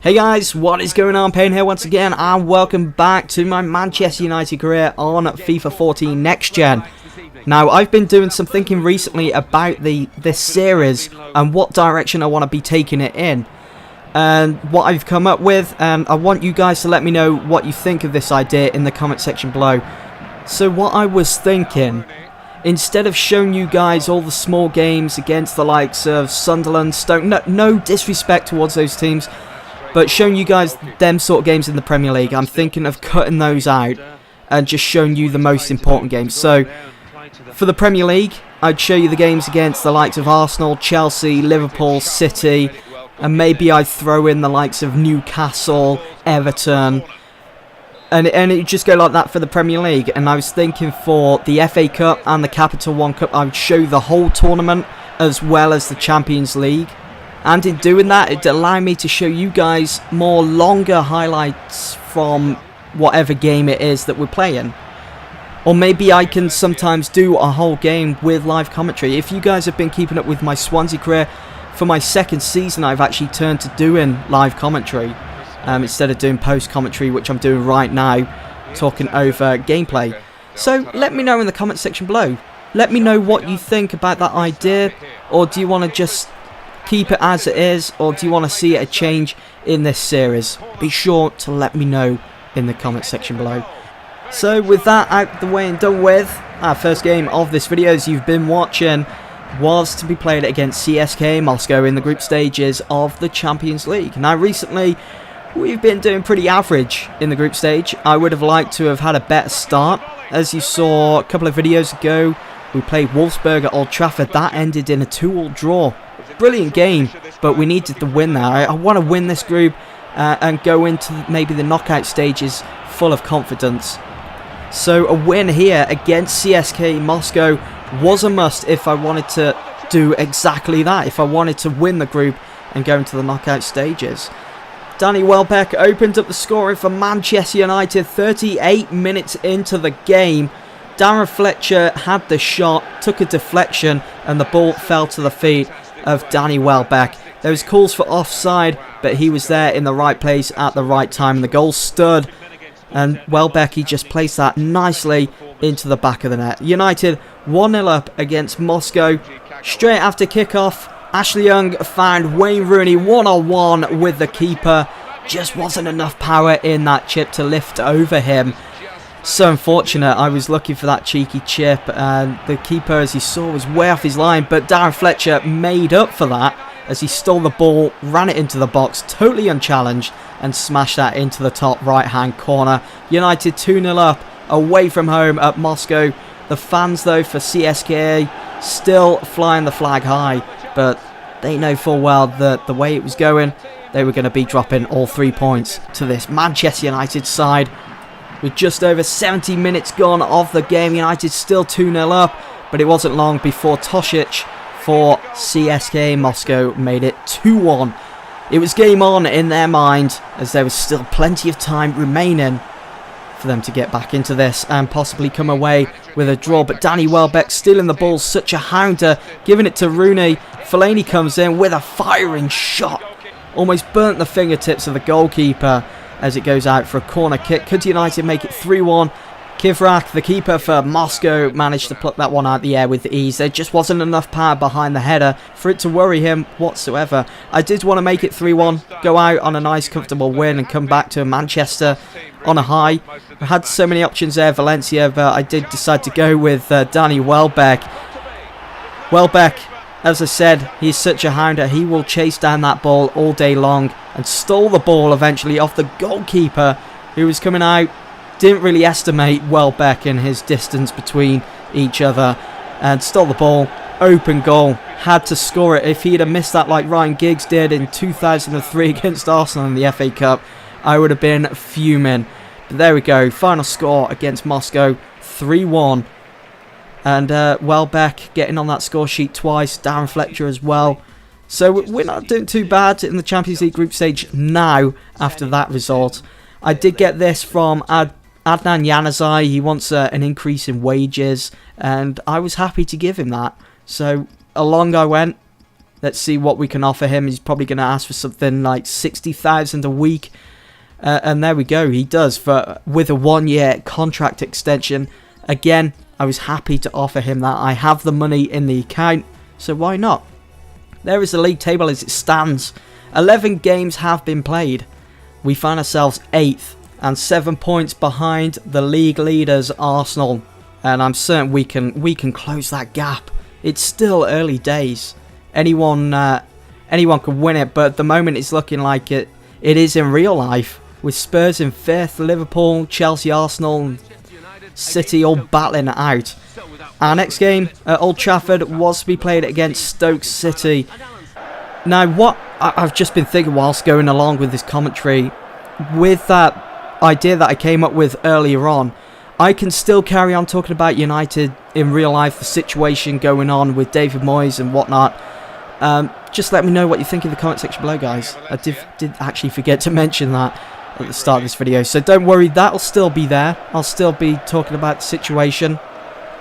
Hey guys, what is going on? Payne here once again, and welcome back to my Manchester United career on FIFA 14 Next Gen. Now, I've been doing some thinking recently about this series and what direction I want to be taking it in, and what I've come up with, and I want you guys to let me know what you think of this idea in the comment section below. So what I was thinking, instead of showing you guys all the small games against the likes of Sunderland, Stoke, no disrespect towards those teams, but showing you guys them sort of games in the Premier League, I'm thinking of cutting those out and just showing you the most important games. So, for the Premier League, I'd show you the games against the likes of Arsenal, Chelsea, Liverpool, City, and maybe I'd throw in the likes of Newcastle, Everton, and it'd just go like that for the Premier League. And I was thinking for the FA Cup and the Capital One Cup, I would show the whole tournament as well as the Champions League. And in doing that, it'd allow me to show you guys more longer highlights from whatever game it is that we're playing. Or maybe I can sometimes do a whole game with live commentary. If you guys have been keeping up with my Swansea career, for my second season I've actually turned to doing live commentary. Instead of doing post commentary, which I'm doing right now, talking over gameplay. So let me know in the comment section below. Let me know what you think about that idea, or do you want to just keep it as it is, or do you want to see a change in this series? Be sure to let me know in the comment section below. So with that out the way and done with, our first game of this video, as you've been watching, was to be played against CSKA Moscow in the group stages of the Champions League. Now recently we've been doing pretty average in the group stage. I would have liked to have had a better start. As you saw a couple of videos ago, we played Wolfsburg at Old Trafford. That ended in a 2-2 draw. Brilliant game, but we needed to win there. I want to win this group and go into maybe the knockout stages full of confidence. So a win here against CSKA Moscow was a must if I wanted to do exactly that, if I wanted to win the group and go into the knockout stages. Danny Welbeck opened up the scoring for Manchester United 38 minutes into the game. Darren Fletcher had the shot, took a deflection, and the ball fell to the feet of Danny Welbeck. There was calls for offside, but he was there in the right place at the right time, and the goal stood. And Welbeck, he just placed that nicely into the back of the net. United 1-0 up against Moscow. Straight after kickoff, Ashley Young found Wayne Rooney one-on-one with the keeper. Just wasn't enough power in that chip to lift over him. So unfortunate. I was looking for that cheeky chip, and the keeper, as you saw, was way off his line, but Darren Fletcher made up for that as he stole the ball, ran it into the box totally unchallenged, and smashed that into the top right hand corner. United 2-0 up away from home at Moscow. The fans though for CSKA still flying the flag high, but they know full well that the way it was going, they were going to be dropping all 3 points to this Manchester United side. With just over 70 minutes gone of the game, United still 2-0 up, but it wasn't long before Tosic for CSKA Moscow made it 2-1. It was game on in their mind, as there was still plenty of time remaining for them to get back into this and possibly come away with a draw. But Danny Welbeck stealing the ball, such a hounder, giving it to Rooney. Fellaini comes in with a firing shot, almost burnt the fingertips of the goalkeeper as it goes out for a corner kick. Could United make it 3-1? Kivrak, the keeper for Moscow, managed to pluck that one out of the air with ease. There just wasn't enough power behind the header for it to worry him whatsoever. I did want to make it 3-1, go out on a nice comfortable win and come back to Manchester on a high. I had so many options there, Valencia, but I did decide to go with Danny Welbeck. Welbeck, as I said, he's such a hounder. He will chase down that ball all day long, and stole the ball eventually off the goalkeeper, who was coming out. Didn't really estimate Welbeck and his distance between each other, and stole the ball. Open goal. Had to score it. If he'd have missed that like Ryan Giggs did in 2003 against Arsenal in the FA Cup, I would have been fuming. But there we go. Final score against Moscow, 3-1. And Welbeck getting on that score sheet twice. Darren Fletcher as well. So we're not doing too bad in the Champions League group stage now after that result. I did get this from Adnan Januzaj. He wants an increase in wages, and I was happy to give him that. So along I went. Let's see what we can offer him. He's probably going to ask for something like 60,000 a week. And there we go. He does with a 1-year contract extension. Again, I was happy to offer him that. I have the money in the account, so why not? There is the league table as it stands. 11 games have been played. We find ourselves 8th and 7 points behind the league leaders, Arsenal. And I'm certain we can close that gap. It's still early days. Anyone can win it, but at the moment it's looking like it is in real life, with Spurs in 5th, Liverpool, Chelsea, Arsenal, City all battling it out. Our next game at Old Trafford was to be played against Stoke City. Now, what I've just been thinking whilst going along with this commentary, with that idea that I came up with earlier on, I can still carry on talking about United in real life, the situation going on with David Moyes and whatnot. Just let me know what you think in the comment section below, guys. I did actually forget to mention that at the start of this video, so don't worry, that'll still be there. I'll still be talking about the situation.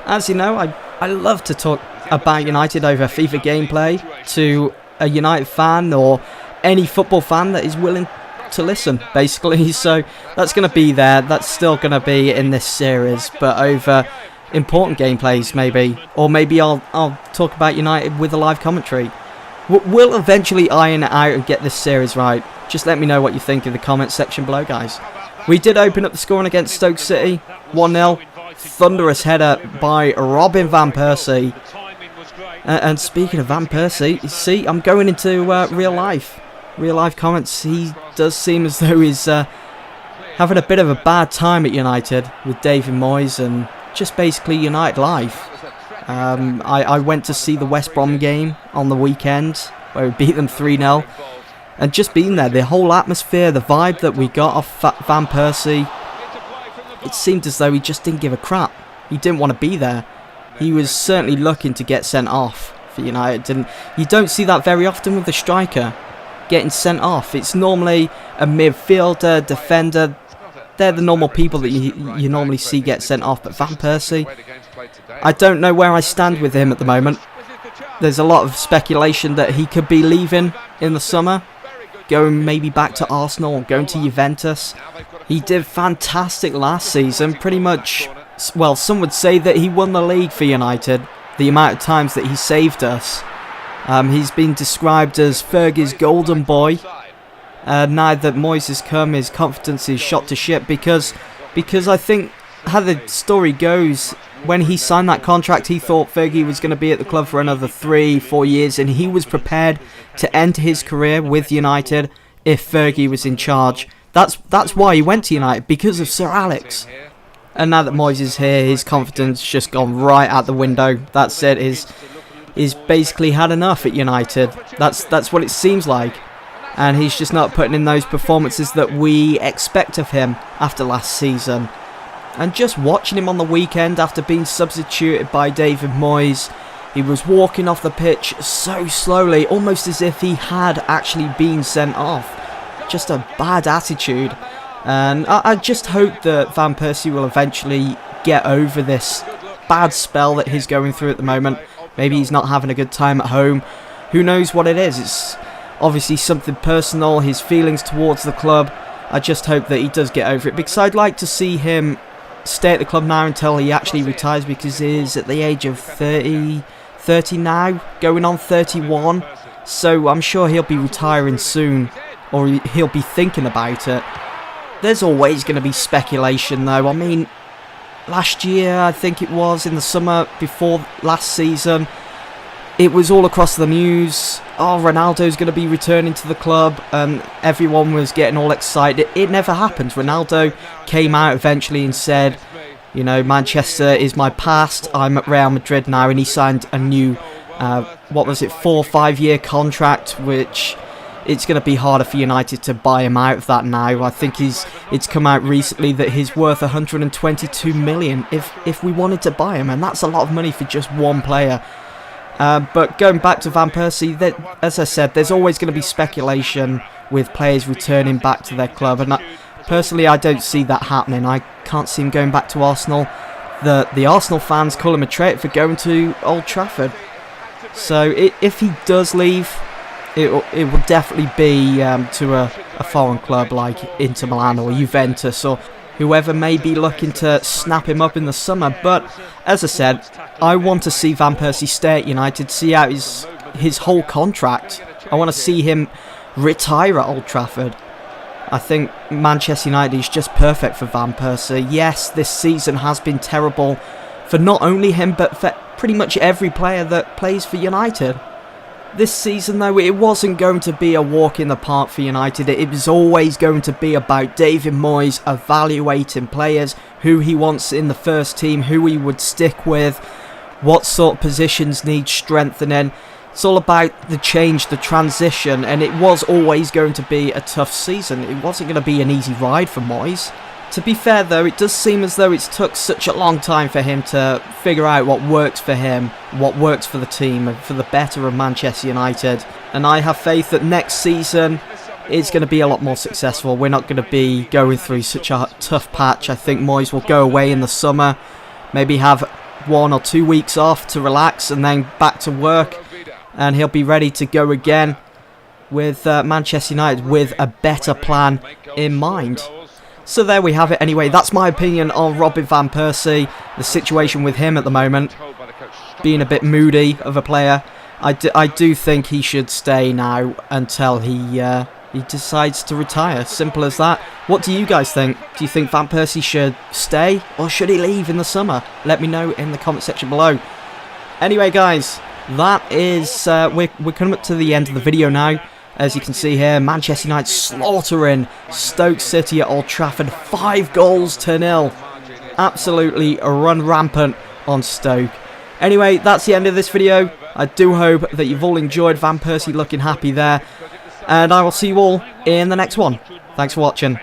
As you know, I love to talk about United over FIFA gameplay to a United fan or any football fan that is willing to listen, basically. So that's going to be there. That's still going to be in this series, but over important gameplays maybe, or maybe I'll talk about United with a live commentary. We'll eventually iron it out and get this series right. Just let me know what you think in the comment section below, guys. We did open up the scoring against Stoke City, 1-0. Thunderous header by Robin Van Persie. And speaking of Van Persie, you see, I'm going into real life comments. He does seem as though he's having a bit of a bad time at United with David Moyes and just basically United life. I went to see the West Brom game on the weekend where we beat them 3-0. And just being there, the whole atmosphere, the vibe that we got off Van Persie, it seemed as though he just didn't give a crap. He didn't want to be there. He was certainly looking to get sent off for United. And you don't see that very often with the striker getting sent off. It's normally a midfielder, defender. They're the normal people that you normally see get sent off. But Van Persie, I don't know where I stand with him at the moment. There's a lot of speculation that he could be leaving in the summer, going maybe back to Arsenal or going to Juventus. He did fantastic last season, pretty much. Well, some would say that he won the league for United, the amount of times that he saved us. He's been described as Fergie's golden boy. Now that Moyes has come, his confidence is shot to shit because I think how the story goes, when he signed that contract, he thought Fergie was going to be at the club for another 3-4 years, and he was prepared to end his career with United if Fergie was in charge. That's why he went to United, because of Sir Alex. And now that Moyes is here, his confidence just gone right out the window. That's it. He's basically had enough at United. That's what it seems like. And he's just not putting in those performances that we expect of him after last season. And just watching him on the weekend after being substituted by David Moyes, he was walking off the pitch so slowly, almost as if he had actually been sent off. Just a bad attitude. And I just hope that Van Persie will eventually get over this bad spell that he's going through at the moment. Maybe he's not having a good time at home. Who knows what it is? It's obviously something personal, his feelings towards the club. I just hope that he does get over it, because I'd like to see him stay at the club now until he actually retires, because he's at the age of 30 now, going on 31. So I'm sure he'll be retiring soon, or he'll be thinking about it. There's always going to be speculation though. I mean, last year, I think it was, in the summer before last season, it was all across the news. Oh, Ronaldo's going to be returning to the club, and everyone was getting all excited. It never happened. Ronaldo came out eventually and said, you know, Manchester is my past, I'm at Real Madrid now, and he signed a new, 4 or 5 year contract, which it's going to be harder for United to buy him out of that now. I think it's come out recently that he's worth 122 million if we wanted to buy him, and that's a lot of money for just one player. But going back to Van Persie, as I said, there's always going to be speculation with players returning back to their club, and personally I don't see that happening. I can't see him going back to Arsenal. The Arsenal fans call him a traitor for going to Old Trafford. So if he does leave, it will definitely be to a foreign club like Inter Milan or Juventus or whoever may be looking to snap him up in the summer. But as I said, I want to see Van Persie stay at United, see out his whole contract. I want to see him retire at Old Trafford. I think Manchester United is just perfect for Van Persie. Yes, this season has been terrible for not only him, but for pretty much every player that plays for United. This season, though, it wasn't going to be a walk in the park for United. It was always going to be about David Moyes evaluating players, who he wants in the first team, who he would stick with, what sort of positions need strengthening. It's all about the change, the transition, and it was always going to be a tough season. It wasn't going to be an easy ride for Moyes. To be fair, though, it does seem as though it's took such a long time for him to figure out what works for him, what works for the team, and for the better of Manchester United. And I have faith that next season it's going to be a lot more successful. We're not going to be going through such a tough patch. I think Moyes will go away in the summer, maybe have 1 or 2 weeks off to relax, and then back to work. And he'll be ready to go again with Manchester United with a better plan in mind. So there we have it anyway. That's my opinion on Robin Van Persie, the situation with him at the moment, being a bit moody of a player. I do think he should stay now until he decides to retire. Simple as that. What do you guys think? Do you think Van Persie should stay or should he leave in the summer? Let me know in the comment section below. Anyway, guys, that is we're coming up to the end of the video now. As you can see here, Manchester United slaughtering Stoke City at Old Trafford, 5 goals to 0. Absolutely run rampant on Stoke. Anyway, that's the end of this video. I do hope that you've all enjoyed Van Persie looking happy there, and I will see you all in the next one. Thanks for watching.